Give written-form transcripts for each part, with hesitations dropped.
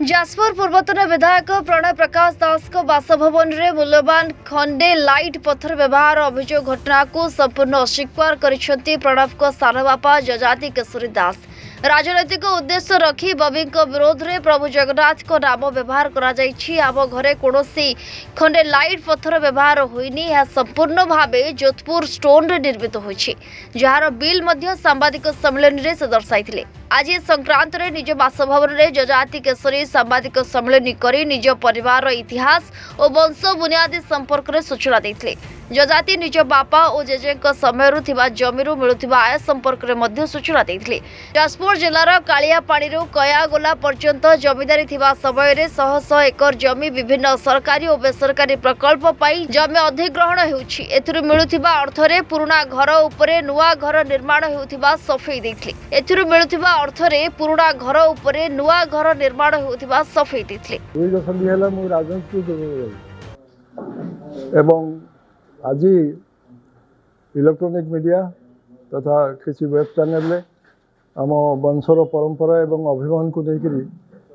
जाजपुर पूर्वतन विधायक प्रणय प्रकाश दास को बासभवन में मूल्यवान खंडे लाइट पत्थर व्यवहार अभियोग घटना को संपूर्ण अस्वीकार करिसेंती प्रणव को सारा बापा जजाति केशरी दास। राजनैतिक उद्देश्य रखी बबी विरोध में प्रभु जगन्नाथ को नाम व्यवहार आम घरे कौन खंडे लाइट पत्थर व्यवहार होइनी। यह संपूर्ण भावे जोधपुर स्टोन रे निर्मित होइछि, जार बिल मध्य सांबादिक सम्मेलन रे से दर्शाइथिले। आज संक्रांत रे निज बासभवन में जजाति केशरी सांबादिक सम्मेलन करी निज परिवार इतिहास और वंश बुनियादी संपर्क में सूचना देथिले। जजाति निज बापा और जेजे समय जमीरू मिलुथिबा आय संपर्क में मध्य सूचना देथिले। जाजपुर जिलार कालियापाड़ी कयागोला पर्यंत जमीदारी थिबा समय रे शह शह एकर जमी विभिन्न सरकारी और बेसरकारी प्रकल्प पाई जमी अधिग्रहण हेउछि। एथिरु मिलुथिबा अर्थ रे पुराना घर उपरे नुआ घर निर्माण हेउथिबा सफेई देथिले। एथिरु मिलुथिबा अर्थ रे पुराना घर उपरे नुआ घर निर्माण हेउथिबा सफेई देथिले। दुई दशंधि हेला मु राजनीति एवं आज इलेक्ट्रोनिक मीडिया तथा किसी वेब चैनल रे आम वंशर परंपरा एवं अभिमान को लेकर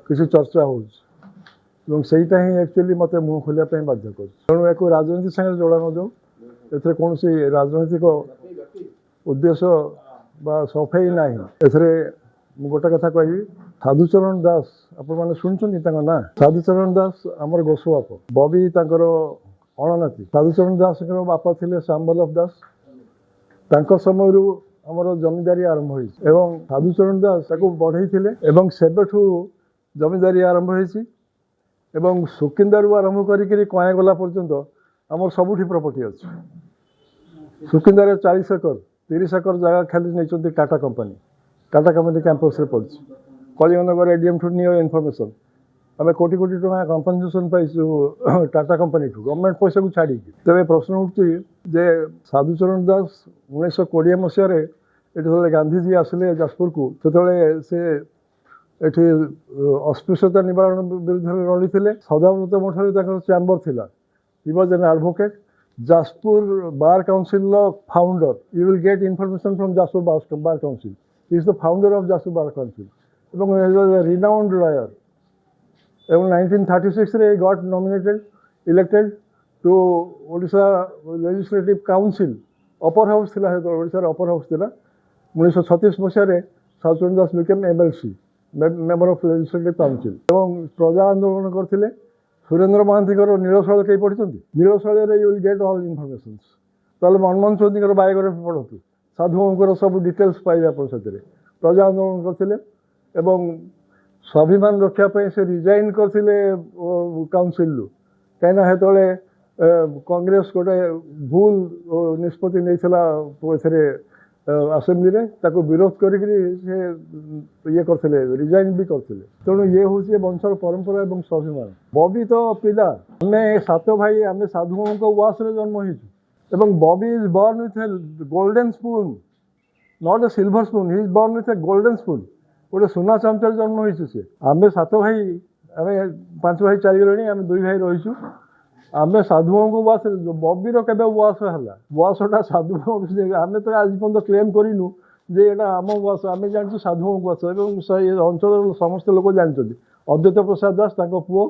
किसी चर्चा हो सहीटा ही एक्चुअली मत मुह खोलिया बाध्य कर तेणु एक राजनीति संगे जोड़ा न जाऊ ए कौन राजनैतिक उद्देश्य बा सफाई ना गोटे कथा कहि साधुचरण दास आपण शुणी ना साधुचरण दास आमर गोस्वाप बबी अणनाती साधुचरण दास बापा थे श्यामवल्लभ दास तांको समय आमर जमीदारी आरंभ हो साधुचरण दास बढ़ई सेबठू जमीदारी आरंभ हो सुकिंदारू आरंभ कर कयागला पर्यंत आमर सबुठी प्रॉपर्टी अच्छी सुकिंदार 40 एकर 30 एकर जगह खाली नहीं टाटा कंपनी कैंपस रे पड़ी कलिंगनगर एडीएम ठू नियो इनफॉरमेशन आम कोटी कोटी टका कंपनसेसन पाई टाटा कंपनी ठू गवर्नमेंट पैसा को छाड़ी तेज प्रश्न उठुची जे साधुचरण दास 1920 मसीह ये गांधीजी आसिले जाजपुर को से एठी अस्पृश्यता निवारण विरुद्ध लड़ी थे सदाव्रत मठर चैम्बर थिला he was an advocate Jajpur bar council founder you will get information from Jajpur bar council he is the founder of Jajpur bar council renowned lawyer एवं 1936 रे got nominated elected to Odisha legislative council upper house थिला Odisha upper house थिला 1936 मसीह Sadhucharan Das became MLC member of legislative council एवं प्रजा आंदोलन करथिले सुरेंद्र महांती नीलशैल कई पढ़ी Nilashaila you will get all information ताले मनमोहन चौधरी बायोग्राफी पढ़तु साधुओं सब डिटेल्स पाइबे आप प्रजा आंदोलन करथिले एवं स्वाभिमान रक्षापी से रिजाइन करथिले काउंसिल कहीं हेतु कांग्रेस गोटे भूल निष्पत्ति नहीं आसेम्बली रे ताको विरोध करिक ये करथिले रिजाइन भी करथिले तेणु ये हूँ वंशर परंपरा एवं स्वाभिमान बबी तो पिला आम 7 भाई आम साधुओं को वास रे जन्म होइछु एवं बबी is born with A golden spoon not a silver spoon he is born with A golden spoon गोटे सुना चामचर जन्म होइछु से आम 7 भाई आम 5 भाई चालीगले आम 2 भाई रहीछु आम साधुओं को वास बबीर के वास है वासटा साधु आम तो आज पर्यटन क्लेम करूँ जे यहाँ आम वास आम जानू साधुओं को वास अंचल समस्त लोग जानते अद्वैत प्रसाद दास पुओ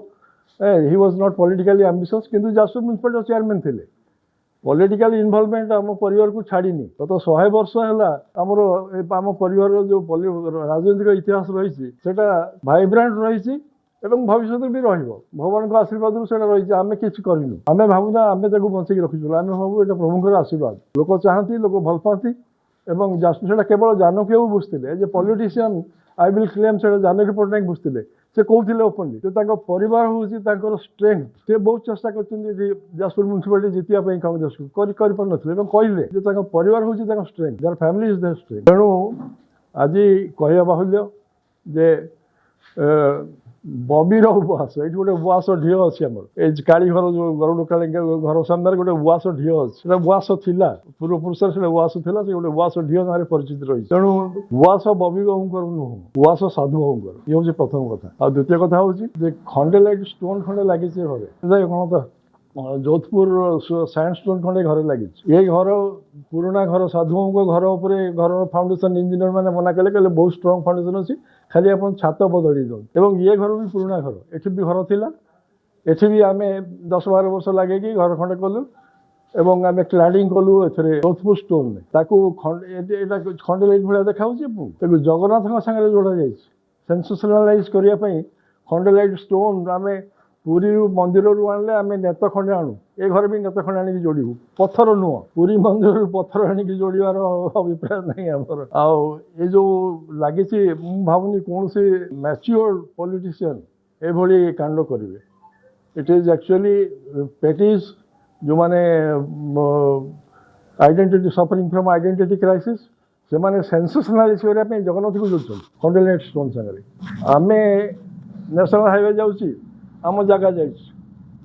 he was not politically ambitious किंतु जाजपुर म्युनिसिपालिटी चेयरमैन थे पॉलिटिकल इन्वॉल्वमेंट आम परिवार को छाड़नी गत 100 वर्ष है आम परिवार जो राजनीतिक इतिहास रही भाइब्रांट रही एवं भविष्य भी भगवान को आशीर्वाद रही आम कि करूँ आम भावना आम बंचिक रखीचु आम भावु ये प्रभुंर आशीर्वाद लोक चाहती लोक भल पाती एवं जाजपुर केवल जानकी बाबू बुझते as a politician I will claim say Janaki Patnaik बुझते से कहते ओपनली से परिवार हूँ स्ट्रेंथ से बहुत चेष्टा कर जाजपुर म्युनिसिपालिटी जितने कांग्रेस को कहले परिवार हूँ strength their family is their strength तेणु आज कह बाहुल्य जे बबीर उपवास ये गोटे उपवास ढील अच्छी आम काली घर जो गरुड़ काली घर सामने गोटे उपवास ढील अच्छी उपवास था पूर्व पुरुष से उपवास था गोटे उपवास ढील ना परिचित रही तेणु उपवास बबी बाबू नुह उपवास साधु बाबू ये हूँ प्रथम कथा आ द्वितीय कथा हूँ खंडे लाइट स्टोन खंडे लगी घरे कौन तो जोधपुर सैंडस्टोन खंडे घर लगी ये घर पुराना घर साधुओं को घर उपर घर फाउंडेशन इंजीनियर मैंने मना कले कहले बहुत स्ट्रांग फाउंडेशन अच्छी खाली आप छात बदली दो एवं ये घर भी पुराना घर एठी भी घर थिला एठी भी आम 10-12 वर्ष लगे घर खंडे कलु एवं आम क्लाडिंग कलु ए जोधपुर स्टोन खंडे लाइट भाया देखा जगन्नाथ सागर जोड़ा जाए सेंसेशनलाइज करने खंडे लाइट स्टोन आम पुरी मंदिर आने आम नेत खंडे आणु ए घर भी नेत खंडे आनिक जोड़ू पत्थर नुह पुरी मंदिर पत्थर आनिक जोड़ार अभिप्राय नहीं आमर ये जो लगी भावुनी कौन से मैच्योर पॉलिटिशियन एभली कांड करेंगे इट इज एक्चुअली पेटिज जो माने identity suffering from identity crisis से माने सेंसेशनलाइज करने जगन्नाथ को जोड़ खंडे लाइट स्टोन सागर आम नेशनल हाईवे जाऊँगी आम जगह जा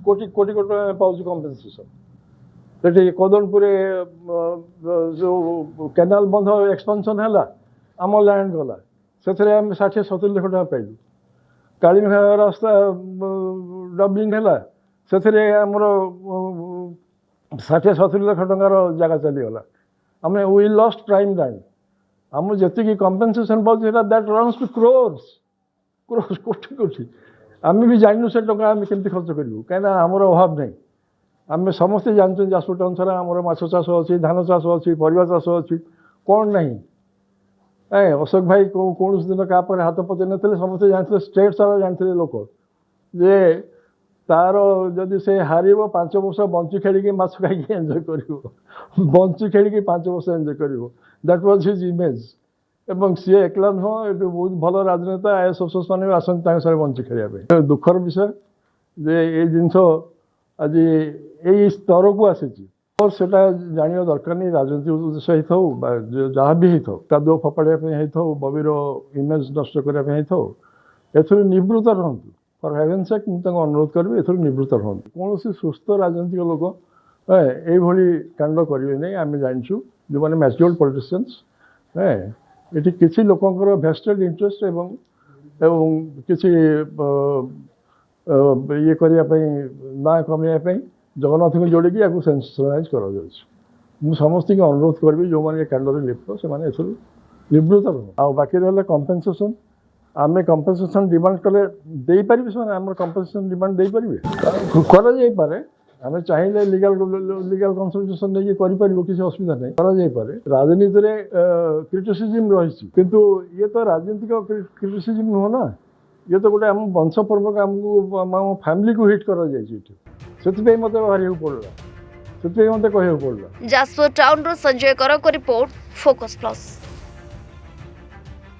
कोटी कोटी कोटी पाँच कम्पेनसेसन से कदमपुर जो कैनाल बंध एक्सपेंशन है आम लैंड गला से आम 60-70 लाख टका पाइलु कालीमेघा रास्ता डबलिंग है से आमर 60-70 लाख टकार जगह चलीगला आम वी लॉस्ट प्राइम लैंड आम जी कम्पेनसेसन पाँच दैट रन्स टू क्रोर्स कोटी कोटी आम भी जानू से टका आम केमती खर्च करूँ कहीं आमर अभाव नहीं आम समस्ते जानते जाजपुर टाउन सारा आमर माछ चाष अच्छी धान चाष अच्छी परिवा चाष अच्छी कौन नहीं अशोक भाई कौन दिन क्या हाथ पचे ना समस्ते जानते स्टेट सारा जानते लोक जे तार जदि से हार 5 वर्ष बंची खेल माछ खाई एंजॉय कर बंची खेल 5 वर्ष एंजॉय कर दैट वाज हिज इमेज एवं सी एकला नुह ये बहुत भल राजनेता आईएएस अफसर्स मैंने आसती सारे बंची खेल दुखर विषय जे ये जिनस आज यही स्तर को आसी और सेटा जानिया दरकार नहीं राजनीति उद्देश्य होता जहाँ भी होता कादुआ फपाड़ा हो बबीर इमेज नष्ट करने एथुर निवृत्त रहतु फॉर हेवन सेक मुझे अनुरोध करी एथुर निवृत्त रहतु कौन सुस्थ राजनीतिक लोक ये कांड करेंगे नहीं आम जानूँ जो मैंने मैच्योर पॉलिटिशियंस ये किसी लोकंर भेस्टेड इंटरेस्ट एवं किसी ये करने ना कमाई जगन्नाथ को जोड़ी या सेंसेशनलाइज कर समस्त अनुरोध करी जो मैंने कांड लिप्त से निवृत्त रह बाकी रहा कम्पेनसेसन आम कम्पेनसेसन डिमांड कले दे पारे से आम कम्पेनसेसन डिमांड दे पारे करे आम चाहिए लीगल कंसल्टेशन नहीं करें किसी असुविधा नहीं करे राजनीति में क्रिटिसिजम रही किंतु ये तो राजनीतिक क्रिटिसिजम नुह ना ये तो गोटे आम वंश पर्वक आमको आम फैमिली को हिट कर से मत बाहर पड़ा से मत कह पड़ा जाजपुर टाउन संजय करक रिपोर्ट फोकस प्लस।